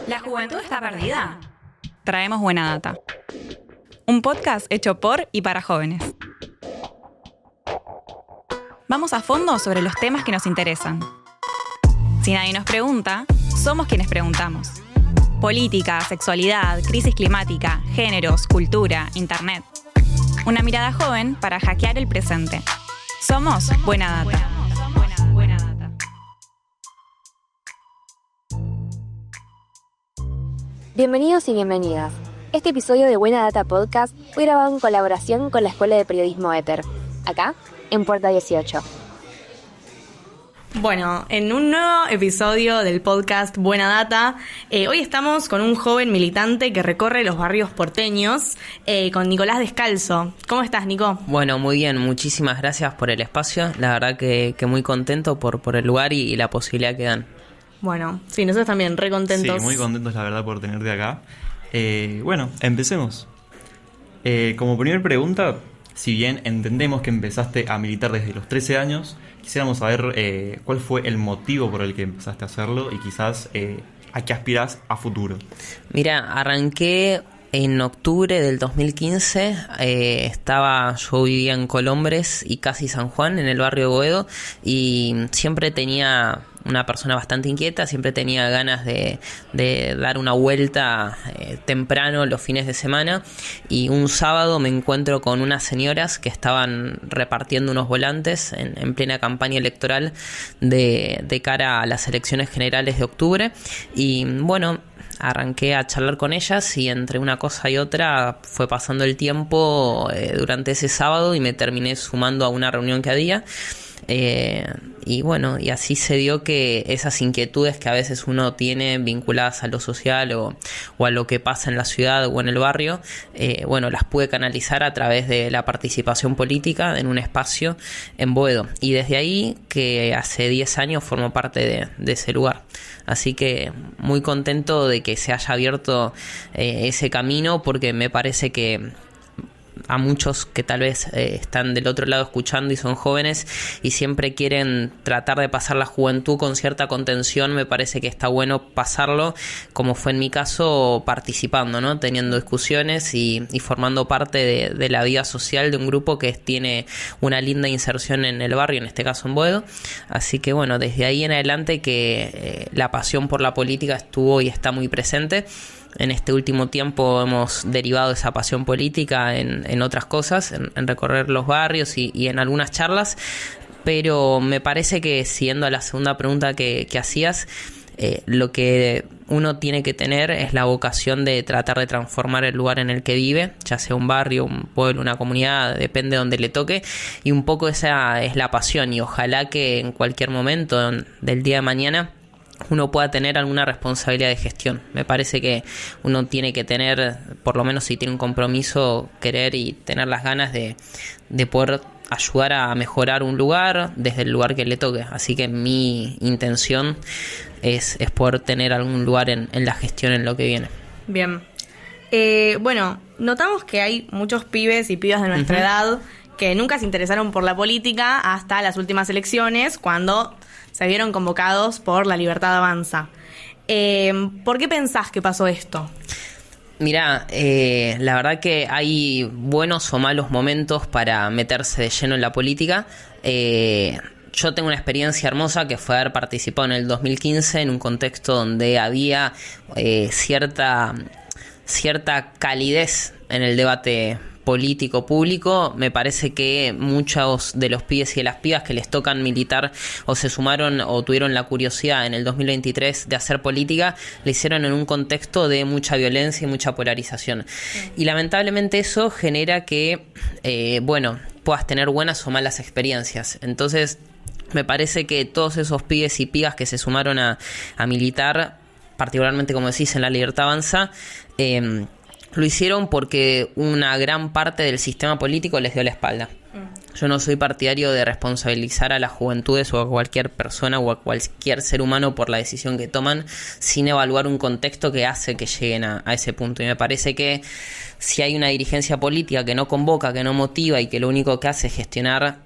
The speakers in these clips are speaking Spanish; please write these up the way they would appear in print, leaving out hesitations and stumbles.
¿La juventud está perdida? Traemos Buena Data. Un podcast hecho por y para jóvenes. Vamos a fondo sobre los temas que nos interesan. Si nadie nos pregunta, somos quienes preguntamos. Política, sexualidad, crisis climática, géneros, cultura, internet. Una mirada joven para hackear el presente. Somos Buena Data. Bienvenidos y bienvenidas. Este episodio de Buena Data Podcast fue grabado en colaboración con la Escuela de Periodismo ETHER, acá en Puerta 18. Bueno, en un nuevo episodio del podcast Buena Data, hoy estamos con un joven militante que recorre los barrios porteños, con Nicolás Descalzo. ¿Cómo estás, Nico? Bueno, muy bien, muchísimas gracias por el espacio. La verdad que muy contento por el lugar y la posibilidad que dan. Bueno, sí, nosotros también re contentos. Sí, muy contentos la verdad por tenerte acá. Bueno, empecemos. Como primera pregunta, si bien entendemos que empezaste a militar desde los 13 años, quisiéramos saber cuál fue el motivo por el que empezaste a hacerlo y quizás a qué aspirás a futuro. Mira, arranqué en octubre del 2015, yo vivía en Colombres y casi San Juan, en el barrio de Boedo, y siempre tenía una persona bastante inquieta, siempre tenía ganas de dar una vuelta temprano los fines de semana, y un sábado me encuentro con unas señoras que estaban repartiendo unos volantes en plena campaña electoral de cara a las elecciones generales de octubre, y bueno, arranqué a charlar con ellas y entre una cosa y otra fue pasando el tiempo durante ese sábado y me terminé sumando a una reunión que había. Y bueno, y así se dio que esas inquietudes que a veces uno tiene vinculadas a lo social o a lo que pasa en la ciudad o en el barrio, bueno, las pude canalizar a través de la participación política en un espacio en Boedo. Y desde ahí, que hace 10 años formo parte de ese lugar. Así que muy contento de que se haya abierto ese camino, porque me parece que a muchos que tal vez están del otro lado escuchando y son jóvenes y siempre quieren tratar de pasar la juventud con cierta contención, me parece que está bueno pasarlo, como fue en mi caso, participando, ¿no? Teniendo discusiones y formando parte de la vida social de un grupo que tiene una linda inserción en el barrio, en este caso en Boedo. Así que bueno, desde ahí en adelante que la pasión por la política estuvo y está muy presente. En este último tiempo hemos derivado esa pasión política en otras cosas, en recorrer los barrios y en algunas charlas, pero me parece que, siguiendo a la segunda pregunta que hacías, lo que uno tiene que tener es la vocación de tratar de transformar el lugar en el que vive, ya sea un barrio, un pueblo, una comunidad, depende de donde le toque, y un poco esa es la pasión, y ojalá que en cualquier momento del día de mañana uno pueda tener alguna responsabilidad de gestión. Me parece que uno tiene que tener, por lo menos si tiene un compromiso, querer y tener las ganas de poder ayudar a mejorar un lugar desde el lugar que le toque. Así que mi intención es poder tener algún lugar en la gestión en lo que viene. Bien. Bueno, notamos que hay muchos pibes y pibas de nuestra edad que nunca se interesaron por la política hasta las últimas elecciones, cuando se vieron convocados por La Libertad Avanza. ¿Por qué pensás que pasó esto? Mirá, la verdad que hay buenos o malos momentos para meterse de lleno en la política. Yo tengo una experiencia hermosa que fue haber participado en el 2015 en un contexto donde había cierta calidez en el debate político público. Me parece que muchos de los pibes y de las pibas que les tocan militar o se sumaron o tuvieron la curiosidad en el 2023 de hacer política, lo hicieron en un contexto de mucha violencia y mucha polarización. Y lamentablemente eso genera que, puedas tener buenas o malas experiencias. Entonces, me parece que todos esos pibes y pibas que se sumaron a militar, particularmente, como decís, en La Libertad Avanza, lo hicieron porque una gran parte del sistema político les dio la espalda. Yo no soy partidario de responsabilizar a las juventudes o a cualquier persona o a cualquier ser humano por la decisión que toman sin evaluar un contexto que hace que lleguen a ese punto. Y me parece que si hay una dirigencia política que no convoca, que no motiva y que lo único que hace es gestionar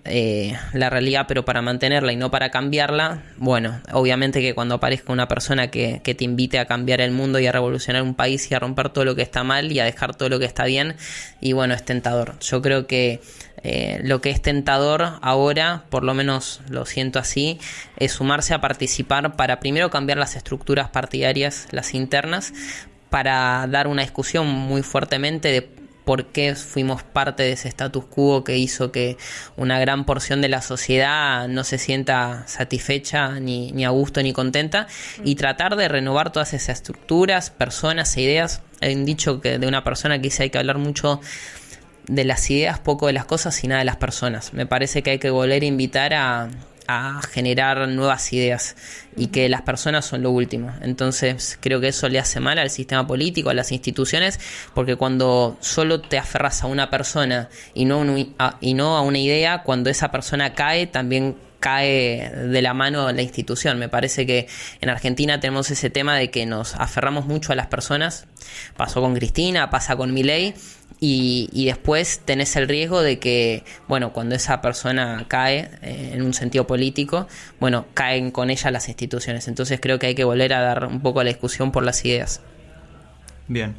la realidad pero para mantenerla y no para cambiarla, bueno, obviamente que cuando aparezca una persona que te invite a cambiar el mundo y a revolucionar un país y a romper todo lo que está mal y a dejar todo lo que está bien, y bueno, es tentador. Yo creo que lo que es tentador ahora, por lo menos lo siento así, es sumarse a participar para primero cambiar las estructuras partidarias, las internas, para dar una discusión muy fuertemente de por qué fuimos parte de ese status quo que hizo que una gran porción de la sociedad no se sienta satisfecha, ni a gusto, ni contenta, y tratar de renovar todas esas estructuras, personas e ideas. Hay un dicho de una persona que dice: hay que hablar mucho de las ideas, poco de las cosas y nada de las personas. Me parece que hay que volver a invitar a generar nuevas ideas y que las personas son lo último. Entonces creo que eso le hace mal al sistema político, a las instituciones, porque cuando solo te aferras a una persona y no a una idea, cuando esa persona cae, también cae de la mano la institución. Me parece que en Argentina tenemos ese tema de que nos aferramos mucho a las personas. Pasó con Cristina, pasa con Milei, y después tenés el riesgo de que, bueno, cuando esa persona cae en un sentido político, bueno, caen con ella las instituciones. Entonces creo que hay que volver a dar un poco a la discusión por las ideas. Bien.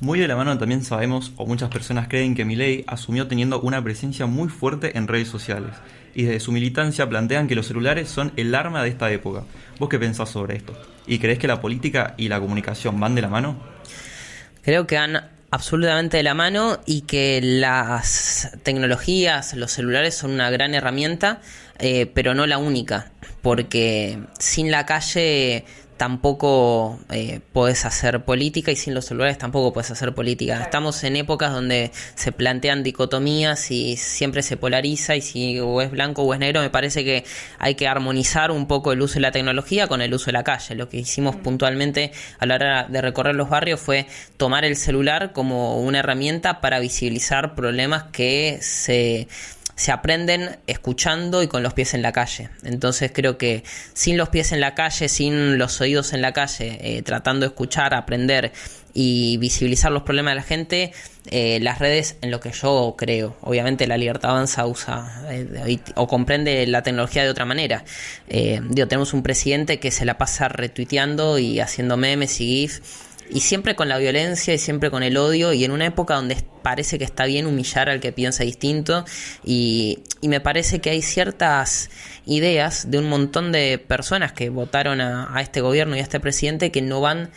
Muy de la mano también sabemos, o muchas personas creen, que Milei asumió teniendo una presencia muy fuerte en redes sociales. Y desde su militancia plantean que los celulares son el arma de esta época. ¿Vos qué pensás sobre esto? ¿Y creés que la política y la comunicación van de la mano? Creo que van absolutamente de la mano y que las tecnologías, los celulares son una gran herramienta, pero no la única, porque sin la calle tampoco podés hacer política y sin los celulares tampoco podés hacer política. Claro. Estamos en épocas donde se plantean dicotomías y siempre se polariza, y si o es blanco o es negro. Me parece que hay que armonizar un poco el uso de la tecnología con el uso de la calle. Lo que hicimos puntualmente a la hora de recorrer los barrios fue tomar el celular como una herramienta para visibilizar problemas que se aprenden escuchando y con los pies en la calle. Entonces creo que sin los pies en la calle, sin los oídos en la calle, tratando de escuchar, aprender y visibilizar los problemas de la gente, las redes, en lo que yo creo, obviamente La Libertad Avanza usa o comprende la tecnología de otra manera. Tenemos un presidente que se la pasa retuiteando y haciendo memes y GIF, y siempre con la violencia y siempre con el odio, y en una época donde parece que está bien humillar al que piensa distinto, y me parece que hay ciertas ideas de un montón de personas que votaron a este gobierno y a este presidente que no van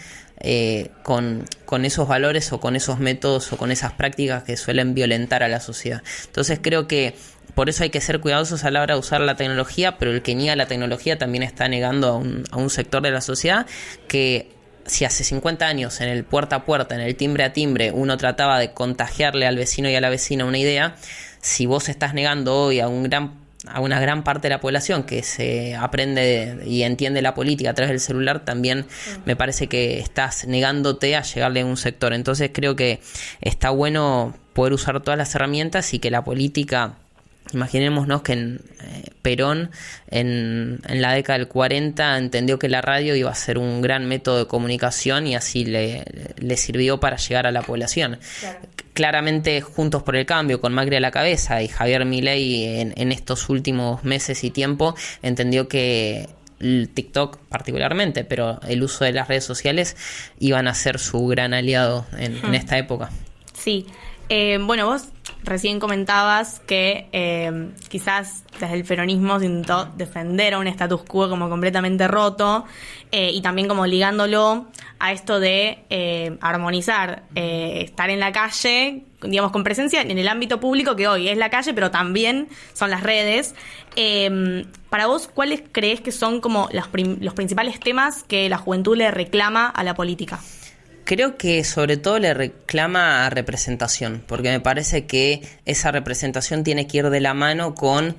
con esos valores o con esos métodos o con esas prácticas que suelen violentar a la sociedad. Entonces creo que por eso hay que ser cuidadosos a la hora de usar la tecnología, pero el que niega la tecnología también está negando a un sector de la sociedad que, si hace 50 años en el puerta a puerta, en el timbre a timbre, uno trataba de contagiarle al vecino y a la vecina una idea, si vos estás negando hoy a una gran parte de la población que se aprende y entiende la política a través del celular, también me parece que estás negándote a llegarle a un sector. Entonces creo que está bueno poder usar todas las herramientas y que la política... Imaginémonos que Perón en la década del 40 entendió que la radio iba a ser un gran método de comunicación y así le sirvió para llegar a la población. Claro. Claramente Juntos por el Cambio, con Macri a la cabeza, y Javier Milei en estos últimos meses y tiempo entendió que el TikTok particularmente, pero el uso de las redes sociales iban a ser su gran aliado en esta época. Sí. Bueno, vos recién comentabas que quizás desde el peronismo se intentó defender a un status quo como completamente roto, y también como ligándolo a esto de armonizar, estar en la calle, digamos, con presencia en el ámbito público, que hoy es la calle, pero también son las redes. Para vos, ¿cuáles creés que son como los principales temas que la juventud le reclama a la política? Creo que sobre todo le reclama representación, porque me parece que esa representación tiene que ir de la mano con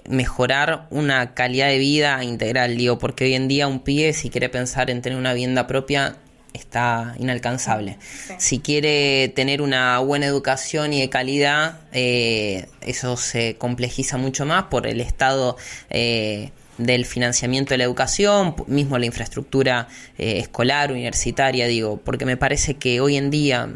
mejorar una calidad de vida integral, porque hoy en día un pibe, si quiere pensar en tener una vivienda propia, está inalcanzable. Si quiere tener una buena educación y de calidad, eso se complejiza mucho más por el estado del financiamiento de la educación, mismo la infraestructura escolar, universitaria, digo, porque me parece que hoy en día,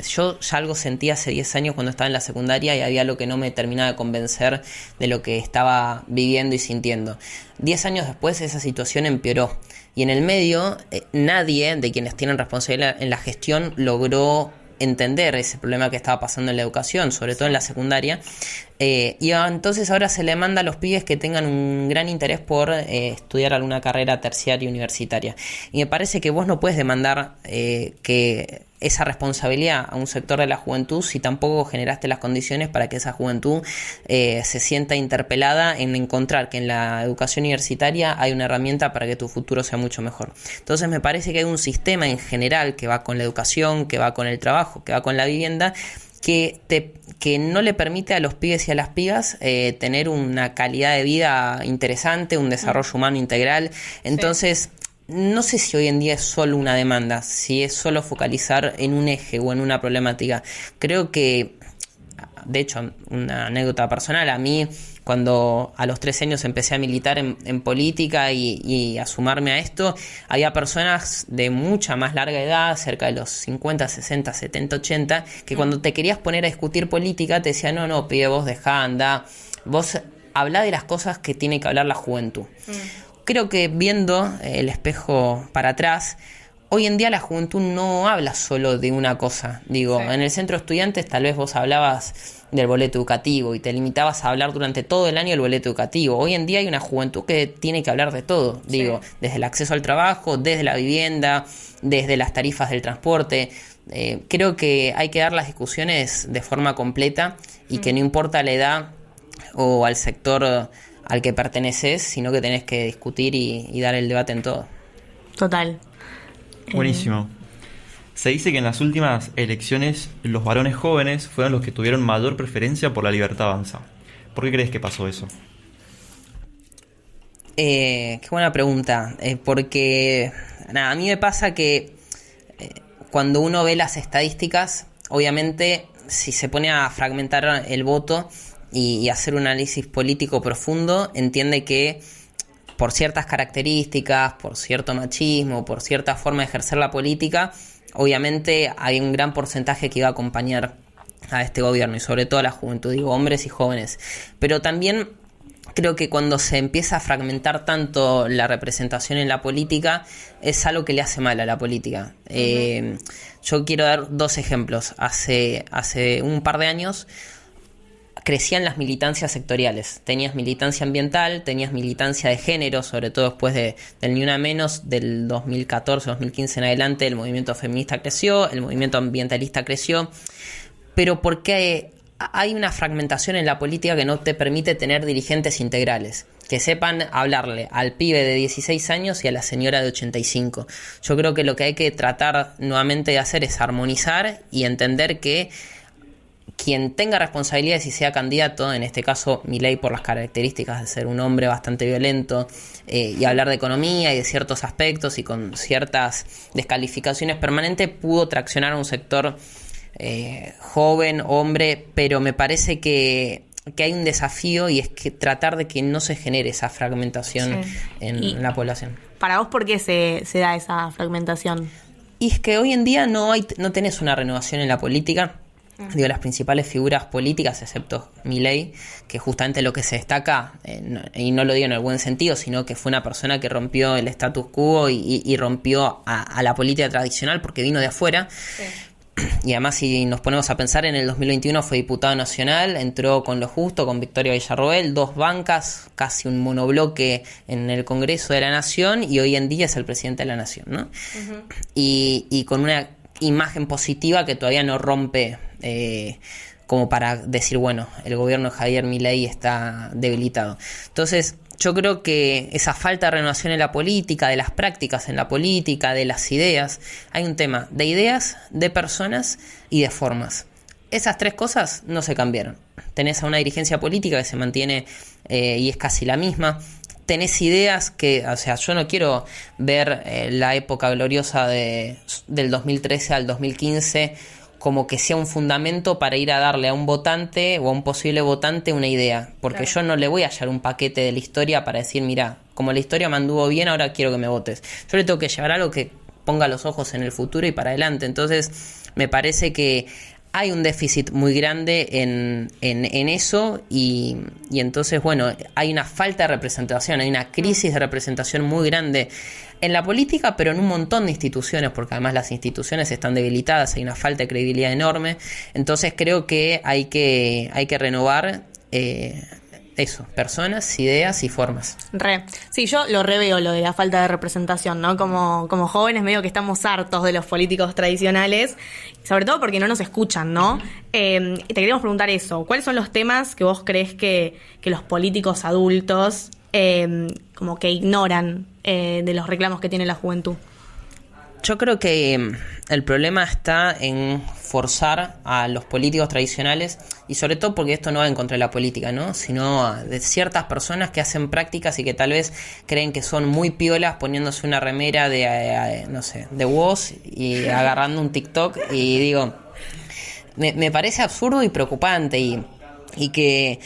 yo ya algo sentí hace 10 años cuando estaba en la secundaria y había algo que no me terminaba de convencer de lo que estaba viviendo y sintiendo. 10 años después esa situación empeoró y en el medio nadie de quienes tienen responsabilidad en la gestión logró entender ese problema que estaba pasando en la educación, sobre todo en la secundaria, y entonces ahora se le manda a los pibes que tengan un gran interés por estudiar alguna carrera terciaria universitaria, y me parece que vos no puedes demandar que esa responsabilidad a un sector de la juventud si tampoco generaste las condiciones para que esa juventud se sienta interpelada en encontrar que en la educación universitaria hay una herramienta para que tu futuro sea mucho mejor. Entonces me parece que hay un sistema en general que va con la educación, que va con el trabajo, que va con la vivienda, que no le permite a los pibes y a las pibas tener una calidad de vida interesante, un desarrollo humano integral. Entonces, no sé si hoy en día es solo una demanda, si es solo focalizar en un eje o en una problemática. Creo que, de hecho, una anécdota personal, a mí cuando a los 13 años empecé a militar en política y a sumarme a esto, había personas de mucha más larga edad, cerca de los 50, 60, 70, 80, que cuando te querías poner a discutir política te decían, no, pibe, vos dejá, andá, vos hablá de las cosas que tiene que hablar la juventud. Creo que viendo el espejo para atrás, hoy en día la juventud no habla solo de una cosa. Digo, en el centro de estudiantes tal vez vos hablabas del boleto educativo y te limitabas a hablar durante todo el año del boleto educativo. Hoy en día hay una juventud que tiene que hablar de todo. Digo, desde el acceso al trabajo, desde la vivienda, desde las tarifas del transporte. Creo que hay que dar las discusiones de forma completa y que no importa la edad o al sector al que perteneces, sino que tenés que discutir y dar el debate en todo. Total. Buenísimo. Se dice que en las últimas elecciones los varones jóvenes fueron los que tuvieron mayor preferencia por la Libertad Avanza. ¿Por qué crees que pasó eso? Qué buena pregunta. Porque a mí me pasa que cuando uno ve las estadísticas, obviamente si se pone a fragmentar el voto y hacer un análisis político profundo, entiende que por ciertas características, por cierto machismo, por cierta forma de ejercer la política, obviamente hay un gran porcentaje que iba a acompañar a este gobierno y sobre todo a la juventud, digo, hombres y jóvenes. Pero también creo que cuando se empieza a fragmentar tanto la representación en la política, es algo que le hace mal a la política. Yo quiero dar 2 ejemplos. Hace un par de años crecían las militancias sectoriales. Tenías militancia ambiental, tenías militancia de género, sobre todo después del Ni Una Menos, del 2014, 2015 en adelante, el movimiento feminista creció, el movimiento ambientalista creció, pero porque hay una fragmentación en la política que no te permite tener dirigentes integrales, que sepan hablarle al pibe de 16 años y a la señora de 85. Yo creo que lo que hay que tratar nuevamente de hacer es armonizar y entender que quien tenga responsabilidades y sea candidato, en este caso Milei por las características de ser un hombre bastante violento y hablar de economía y de ciertos aspectos y con ciertas descalificaciones permanentes, pudo traccionar a un sector joven, hombre, pero me parece que hay un desafío y es que tratar de que no se genere esa fragmentación en la población. ¿Para vos por qué se da esa fragmentación? Y es que hoy en día no tenés una renovación en la política. Digo, las principales figuras políticas, excepto Milei, que justamente lo que se destaca, y no lo digo en el buen sentido, sino que fue una persona que rompió el status quo y rompió a la política tradicional porque vino de afuera. Y además, si nos ponemos a pensar, en el 2021 fue diputado nacional, entró con lo justo, con Victoria Villarroel, 2 bancas, casi un monobloque en el Congreso de la Nación, y hoy en día es el presidente de la Nación, ¿no? Y con una imagen positiva que todavía no rompe como para decir, bueno, el gobierno de Javier Milei está debilitado. Entonces, yo creo que esa falta de renovación en la política, de las prácticas en la política, de las ideas, hay un tema de ideas, de personas y de formas. Esas 3 cosas no se cambiaron. Tenés a una dirigencia política que se mantiene y es casi la misma, tenés ideas que, o sea, yo no quiero ver la época gloriosa del 2013 al 2015 como que sea un fundamento para ir a darle a un votante o a un posible votante una idea, porque yo no le voy a hallar un paquete de la historia para decir, mira, como la historia me anduvo bien, ahora quiero que me votes. Yo le tengo que llevar algo que ponga los ojos en el futuro y para adelante. Entonces me parece que hay un déficit muy grande en eso y entonces, bueno, hay una falta de representación, hay una crisis de representación muy grande en la política, pero en un montón de instituciones, porque además las instituciones están debilitadas, hay una falta de credibilidad enorme. Entonces creo que hay que renovar eso, personas, ideas y formas. Sí, yo lo reveo lo de la falta de representación, ¿no? Como jóvenes medio que estamos hartos de los políticos tradicionales, sobre todo porque no nos escuchan, ¿no? Te queríamos preguntar eso, ¿cuáles son los temas que vos crees que los políticos adultos como que ignoran de los reclamos que tiene la juventud? Yo creo que el problema está en forzar a los políticos tradicionales, y sobre todo porque esto no va en contra de la política, ¿no? Sino de ciertas personas que hacen prácticas y que tal vez creen que son muy piolas poniéndose una remera de no sé, de Woz y agarrando un TikTok, y digo, me parece absurdo y preocupante y que...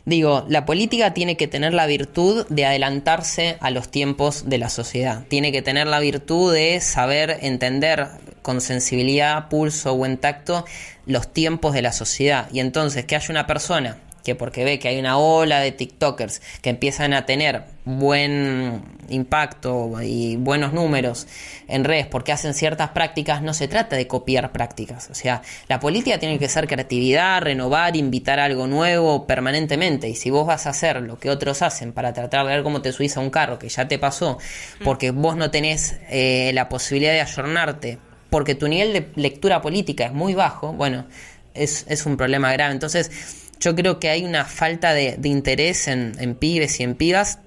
Digo, la política tiene que tener la virtud de adelantarse a los tiempos de la sociedad. Tiene que tener la virtud de saber entender con sensibilidad, pulso, buen tacto los tiempos de la sociedad. Y entonces que haya una persona que porque ve que hay una ola de TikTokers que empiezan a tener buen impacto y buenos números en redes porque hacen ciertas prácticas, no se trata de copiar prácticas. O sea, la política tiene que ser creatividad, renovar, invitar a algo nuevo permanentemente. Y si vos vas a hacer lo que otros hacen para tratar de ver cómo te subís a un carro que ya te pasó, porque vos no tenés la posibilidad de ayornarte, porque tu nivel de lectura política es muy bajo, bueno, es un problema grave. Entonces, yo creo que hay una falta de interés en pibes y en pibas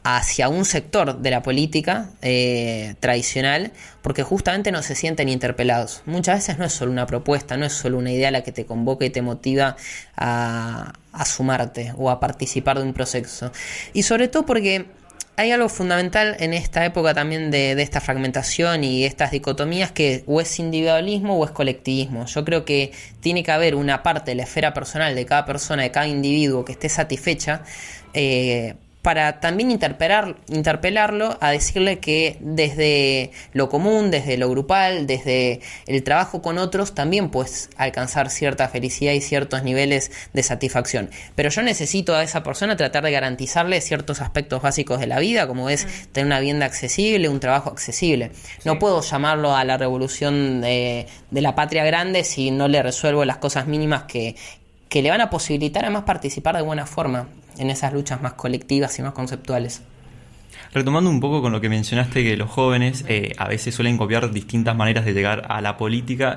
hacia un sector de la política tradicional, porque justamente no se sienten interpelados. Muchas veces no es solo una propuesta, no es solo una idea la que te convoca y te motiva a sumarte o a participar de un proceso. Y sobre todo porque hay algo fundamental en esta época también de esta fragmentación y estas dicotomías, que o es individualismo o es colectivismo. Yo creo que tiene que haber una parte de la esfera personal de cada persona, de cada individuo que esté satisfecha, para también interpelarlo a decirle que desde lo común, desde lo grupal, desde el trabajo con otros, también puedes alcanzar cierta felicidad y ciertos niveles de satisfacción. Pero yo necesito a esa persona tratar de garantizarle ciertos aspectos básicos de la vida, como es tener una vivienda accesible, un trabajo accesible. Sí. No puedo llamarlo a la revolución de la patria grande si no le resuelvo las cosas mínimas que le van a posibilitar además participar de buena forma en esas luchas más colectivas y más conceptuales. Retomando un poco con lo que mencionaste, que los jóvenes a veces suelen copiar distintas maneras de llegar a la política,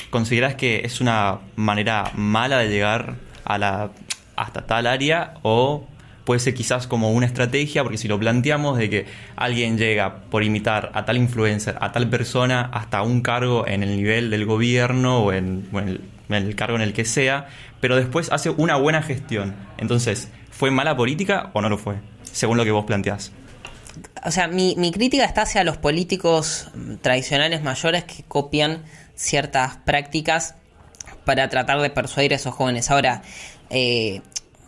¿considerás que es una manera mala de llegar hasta tal área, o puede ser quizás como una estrategia? Porque si lo planteamos de que alguien llega por imitar a tal influencer, a tal persona, hasta un cargo en el nivel del gobierno o en el cargo en el que sea, pero después hace una buena gestión. Entonces, ¿fue mala política o no lo fue? Según lo que vos planteás. O sea, mi crítica está hacia los políticos tradicionales mayores que copian ciertas prácticas para tratar de persuadir a esos jóvenes. Ahora,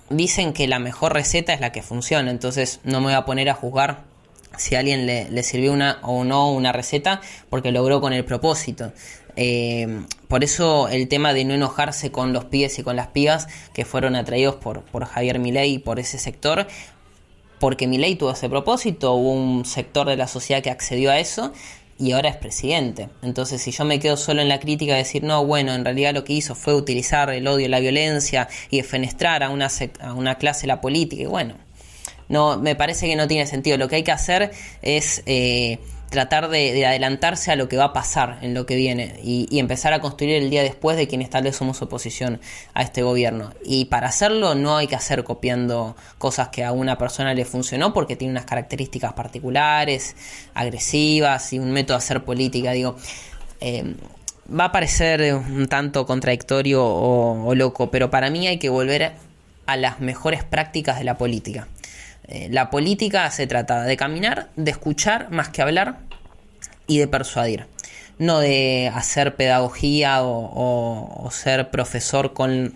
dicen que la mejor receta es la que funciona, entonces no me voy a poner a juzgar si a alguien le sirvió una o no una receta, porque logró con el propósito. Por eso el tema de no enojarse con los pibes y con las pibas que fueron atraídos por Javier Milei y por ese sector, porque Milei tuvo ese propósito, hubo un sector de la sociedad que accedió a eso y ahora es presidente. Entonces, si yo me quedo solo en la crítica de decir, no, bueno, en realidad lo que hizo fue utilizar el odio y la violencia y defenestrar a una clase la política, y bueno, no, me parece que no tiene sentido. Lo que hay que hacer es tratar de adelantarse a lo que va a pasar en lo que viene y empezar a construir el día después de quienes tal vez somos oposición a este gobierno. Y para hacerlo no hay que hacer copiando cosas que a una persona le funcionó porque tiene unas características particulares, agresivas y un método de hacer política. Digo, va a parecer un tanto contradictorio o loco, pero para mí hay que volver a las mejores prácticas de la política. La política se trata de caminar, de escuchar más que hablar y de persuadir. No de hacer pedagogía o ser profesor con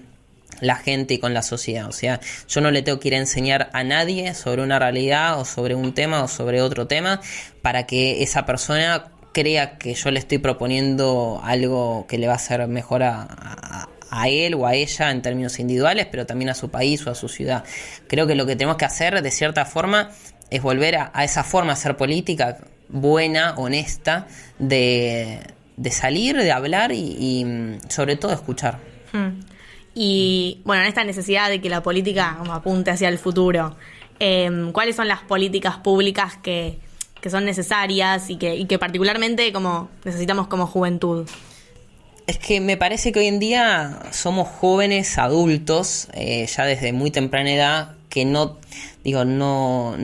la gente y con la sociedad. O sea, yo no le tengo que ir a enseñar a nadie sobre una realidad o sobre un tema o sobre otro tema para que esa persona crea que yo le estoy proponiendo algo que le va a hacer mejor a él o a ella en términos individuales, pero también a su país o a su ciudad. Creo que lo que tenemos que hacer, de cierta forma, es volver a esa forma de hacer política buena, honesta, de salir, de hablar y sobre todo escuchar. Y bueno, en esta necesidad de que la política como apunte hacia el futuro, ¿cuáles son las políticas públicas que son necesarias y que particularmente como necesitamos como juventud? Es que me parece que hoy en día somos jóvenes adultos, ya desde muy temprana edad, que no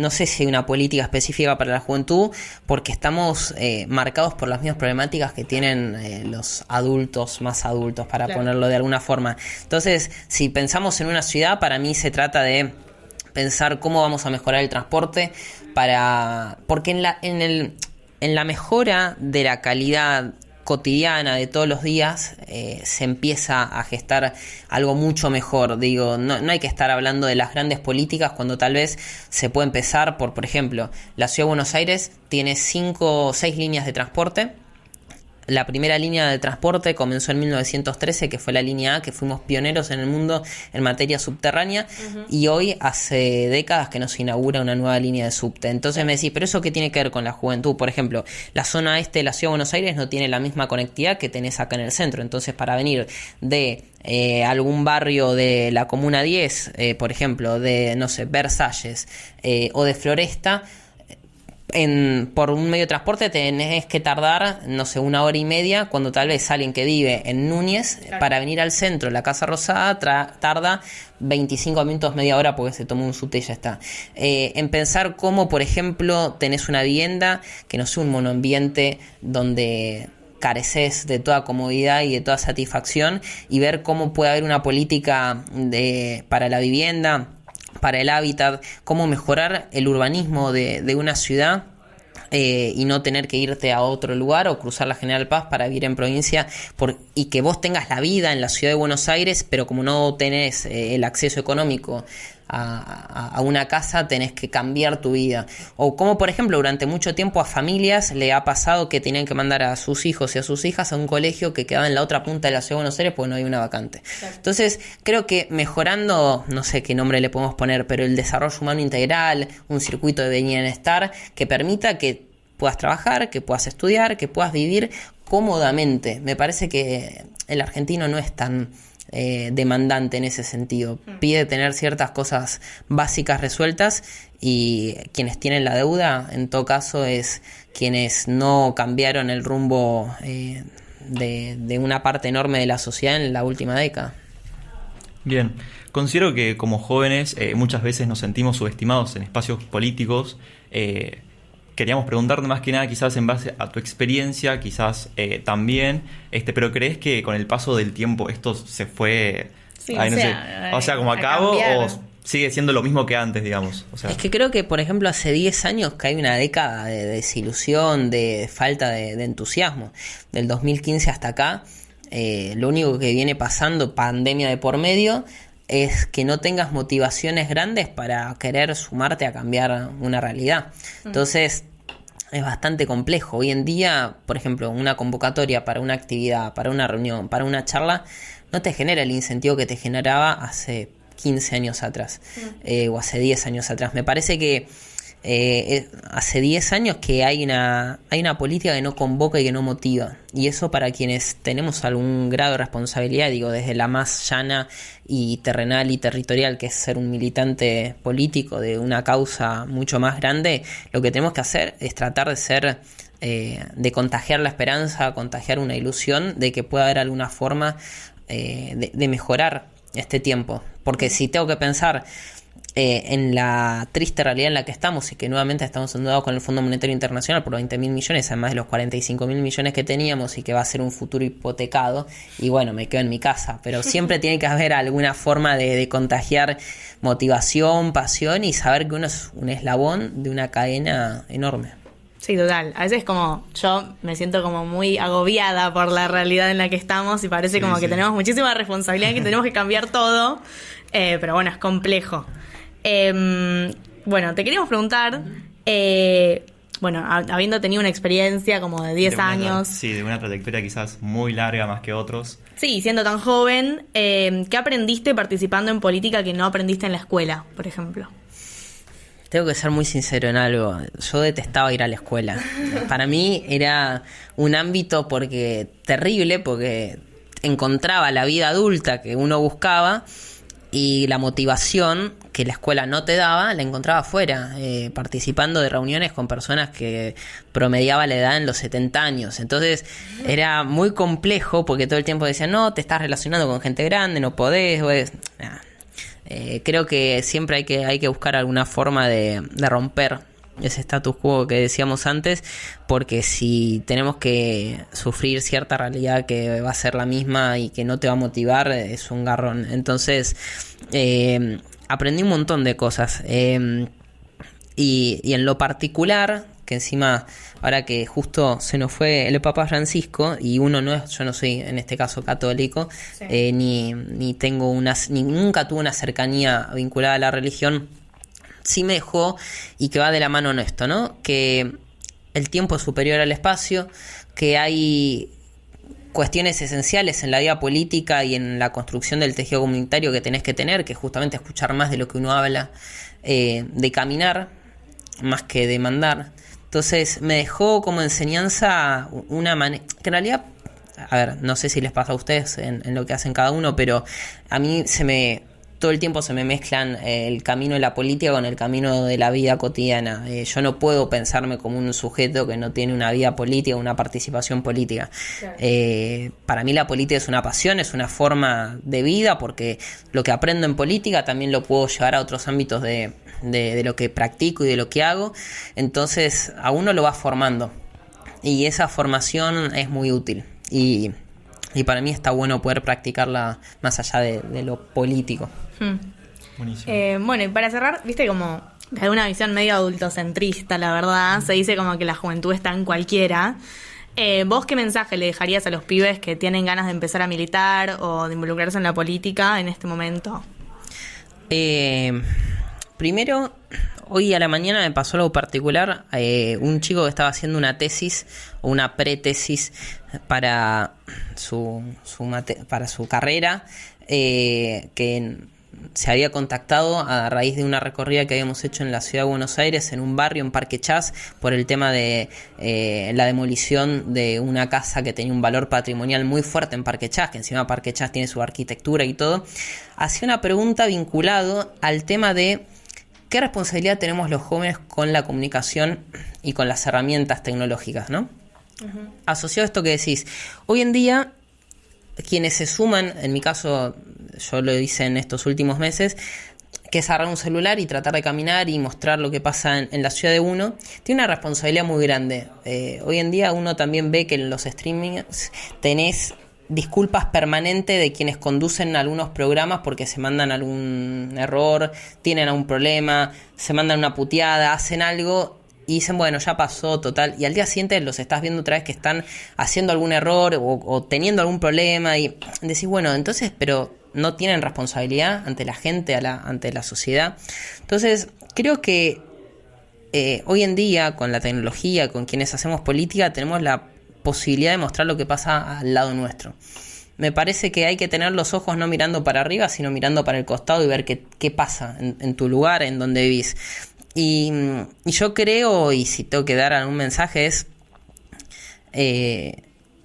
sé si hay una política específica para la juventud, porque estamos marcados por las mismas problemáticas que tienen los adultos, más adultos, para ponerlo de alguna forma. Entonces, si pensamos en una ciudad, para mí se trata de pensar cómo vamos a mejorar el transporte, porque en la mejora de la calidad cotidiana de todos los días se empieza a gestar algo mucho mejor. No hay que estar hablando de las grandes políticas cuando tal vez se puede empezar por ejemplo, la Ciudad de Buenos Aires tiene 5 o 6 líneas de transporte. La primera línea de transporte comenzó en 1913, que fue la línea A, que fuimos pioneros en el mundo en materia subterránea, y hoy hace décadas que nos inaugura una nueva línea de subte. Entonces me decís, ¿pero eso qué tiene que ver con la juventud? Por ejemplo, la zona este de la Ciudad de Buenos Aires no tiene la misma conectividad que tenés acá en el centro. Entonces, para venir de algún barrio de la Comuna 10, por ejemplo, de, no sé, Versalles o de Floresta, por un medio de transporte tenés que tardar, no sé, 1 hora y media, cuando tal vez alguien que vive en Núñez, para venir al centro, la Casa Rosada, tarda 25 minutos, media hora, porque se toma un subte y ya está. En pensar cómo, por ejemplo, tenés una vivienda que no sea un monoambiente donde careces de toda comodidad y de toda satisfacción, y ver cómo puede haber una política para la vivienda, para el hábitat, cómo mejorar el urbanismo de una ciudad y no tener que irte a otro lugar o cruzar la General Paz para vivir en provincia, y que vos tengas la vida en la ciudad de Buenos Aires, pero como no tenés el acceso económico a una casa, tenés que cambiar tu vida. O como, por ejemplo, durante mucho tiempo a familias le ha pasado que tenían que mandar a sus hijos y a sus hijas a un colegio que quedaba en la otra punta de la ciudad de Buenos Aires porque no había una vacante. Claro. Entonces, creo que mejorando, no sé qué nombre le podemos poner, pero el desarrollo humano integral, un circuito de bienestar que permita que puedas trabajar, que puedas estudiar, que puedas vivir cómodamente. Me parece que el argentino no es tan demandante en ese sentido. Pide tener ciertas cosas básicas resueltas, y quienes tienen la deuda, en todo caso, es quienes no cambiaron el rumbo de una parte enorme de la sociedad en la última década. Bien, considero que como jóvenes muchas veces nos sentimos subestimados en espacios políticos. Queríamos preguntarte más que nada, quizás en base a tu experiencia, quizás también, pero ¿crees que con el paso del tiempo esto se fue, como a cabo, o sigue siendo lo mismo que antes, digamos? O sea, es que creo que, por ejemplo, hace 10 años que hay una década de desilusión, de falta de entusiasmo. Del 2015 hasta acá, lo único que viene pasando, pandemia de por medio, es que no tengas motivaciones grandes para querer sumarte a cambiar una realidad. Entonces, es bastante complejo. Hoy en día, por ejemplo, una convocatoria para una actividad, para una reunión, para una charla, no te genera el incentivo que te generaba hace 15 años atrás, o hace 10 años atrás. Me parece que hace 10 años que hay una política que no convoca y que no motiva, y eso, para quienes tenemos algún grado de responsabilidad, desde la más llana y terrenal y territorial, que es ser un militante político de una causa mucho más grande, lo que tenemos que hacer es tratar de ser de contagiar la esperanza, contagiar una ilusión de que pueda haber alguna forma de mejorar este tiempo. Porque si tengo que pensar en la triste realidad en la que estamos y que nuevamente estamos endeudados con el Fondo Monetario Internacional por 20.000 millones, además de los 45.000 millones que teníamos y que va a ser un futuro hipotecado, y bueno, me quedo en mi casa, pero siempre tiene que haber alguna forma de contagiar motivación, pasión y saber que uno es un eslabón de una cadena enorme. Sí, total. A veces como yo me siento como muy agobiada por la realidad en la que estamos y parece como que tenemos muchísima responsabilidad y que tenemos que cambiar todo, pero bueno, es complejo. Bueno, te queríamos preguntar, bueno, habiendo tenido una experiencia como de 10 años. Sí, de una trayectoria quizás muy larga más que otros. Sí, siendo tan joven, ¿qué aprendiste participando en política que no aprendiste en la escuela, por ejemplo? Tengo que ser muy sincero en algo. Yo detestaba ir a la escuela. Para mí era un ámbito terrible, porque encontraba la vida adulta que uno buscaba y la motivación que la escuela no te daba, la encontraba afuera, participando de reuniones con personas que promediaba la edad en los 70 años. Entonces era muy complejo porque todo el tiempo decían, no, te estás relacionando con gente grande, no podés. Creo que siempre hay que buscar alguna forma de romper ese status quo que decíamos antes, porque si tenemos que sufrir cierta realidad que va a ser la misma y que no te va a motivar, es un garrón. Entonces aprendí un montón de cosas, y en lo particular, que encima ahora que justo se nos fue el Papa Francisco y yo no soy en este caso católico, sí. ni tengo ni nunca tuve una cercanía vinculada a la religión, sí me dejó, y que va de la mano en esto, ¿no? Que el tiempo es superior al espacio, que hay cuestiones esenciales en la vida política y en la construcción del tejido comunitario que tenés que tener, que es justamente escuchar más de lo que uno habla, de caminar más que de mandar. Entonces me dejó como enseñanza una manera, que en realidad, a ver, no sé si les pasa a ustedes en lo que hacen cada uno, pero a mí todo el tiempo se me mezclan el camino de la política con el camino de la vida cotidiana. Yo no puedo pensarme como un sujeto que no tiene una vida política, una participación política. Claro. Para mí la política es una pasión, es una forma de vida, porque lo que aprendo en política también lo puedo llevar a otros ámbitos de lo que practico y de lo que hago. Entonces a uno lo va formando y esa formación es muy útil, y para mí está bueno poder practicarla más allá de lo político. Buenísimo. Bueno, y para cerrar, viste como de una visión medio adultocentrista, la verdad, se dice como que la juventud está en cualquiera. ¿Vos qué mensaje le dejarías a los pibes que tienen ganas de empezar a militar o de involucrarse en la política en este momento? Primero, hoy a la mañana me pasó algo particular. Un chico que estaba haciendo una tesis o una pretesis para su carrera, que se había contactado a raíz de una recorrida que habíamos hecho en la ciudad de Buenos Aires, en un barrio, en Parque Chas, por el tema de la demolición de una casa que tenía un valor patrimonial muy fuerte en Parque Chas, que encima Parque Chas tiene su arquitectura y todo. Hacía una pregunta vinculado al tema de ¿qué responsabilidad tenemos los jóvenes con la comunicación y con las herramientas tecnológicas, ¿no? Uh-huh. Asociado a esto que decís, hoy en día quienes se suman, en mi caso yo lo hice en estos últimos meses, que es agarrar un celular y tratar de caminar y mostrar lo que pasa en la ciudad de uno, tiene una responsabilidad muy grande. Hoy en día uno también ve que en los streamings tenés disculpas permanentes de quienes conducen algunos programas porque se mandan algún error, tienen algún problema, se mandan una puteada, hacen algo y dicen, bueno, ya pasó, total, y al día siguiente los estás viendo otra vez que están haciendo algún error o teniendo algún problema, y decís, bueno, entonces, pero no tienen responsabilidad ante la gente, ante la sociedad. Entonces, creo que hoy en día, con la tecnología, con quienes hacemos política, tenemos la posibilidad de mostrar lo que pasa al lado nuestro. Me parece que hay que tener los ojos no mirando para arriba, sino mirando para el costado y ver qué pasa en tu lugar, en donde vivís. Y yo creo, y si tengo que dar algún mensaje, es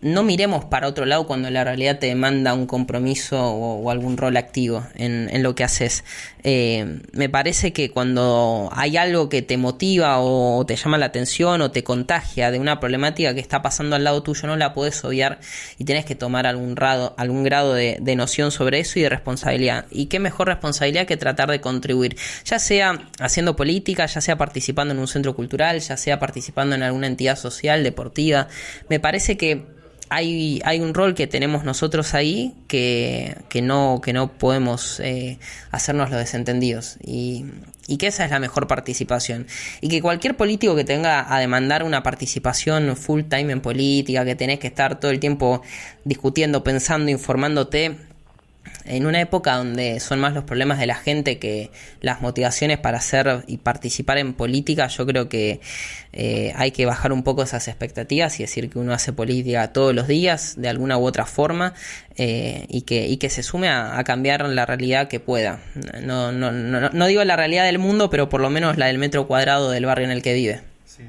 no miremos para otro lado cuando la realidad te demanda un compromiso o algún rol activo en lo que haces. Me parece que cuando hay algo que te motiva o te llama la atención o te contagia de una problemática que está pasando al lado tuyo, no la podés obviar y tenés que tomar algún grado de noción sobre eso y de responsabilidad. Y qué mejor responsabilidad que tratar de contribuir, ya sea haciendo política, ya sea participando en un centro cultural, ya sea participando en alguna entidad social, deportiva. Me parece que hay un rol que tenemos nosotros ahí que no podemos hacernos los desentendidos y que esa es la mejor participación, y que cualquier político que tenga a demandar una participación full time en política, que tenés que estar todo el tiempo discutiendo, pensando, informándote, en una época donde son más los problemas de la gente que las motivaciones para hacer y participar en política, yo creo que hay que bajar un poco esas expectativas y decir que uno hace política todos los días de alguna u otra forma, y que se sume a cambiar la realidad que pueda. No digo la realidad del mundo, pero por lo menos la del metro cuadrado del barrio en el que vive. Sí.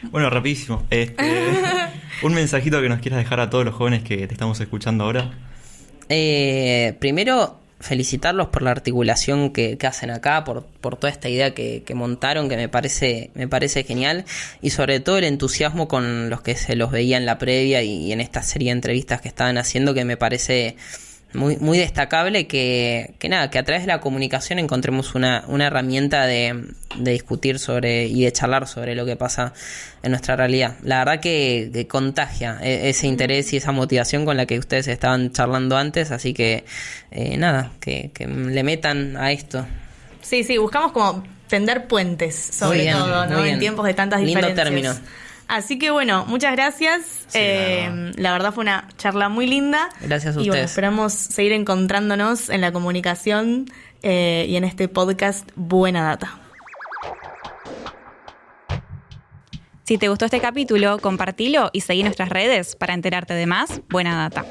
Bueno, rapidísimo. Un mensajito que nos quieras dejar a todos los jóvenes que te estamos escuchando ahora. Primero, felicitarlos por la articulación que hacen acá, por toda esta idea que montaron, que me parece genial, y sobre todo el entusiasmo con los que se los veía en la previa y en esta serie de entrevistas que estaban haciendo, que me parece muy, muy destacable, que a través de la comunicación encontremos una herramienta de discutir sobre y de charlar sobre lo que pasa en nuestra realidad. La verdad que contagia ese interés y esa motivación con la que ustedes estaban charlando antes, así que que le metan a esto. Sí, buscamos como tender puentes, sobre bien, todo, ¿no? En tiempos de tantas diferencias. Lindo término. Así que bueno, muchas gracias. Sí, la verdad fue una charla muy linda. Gracias a ustedes. Y bueno, esperamos seguir encontrándonos en la comunicación y en este podcast Buena Data. Si te gustó este capítulo, compartilo y seguí nuestras redes para enterarte de más Buena Data.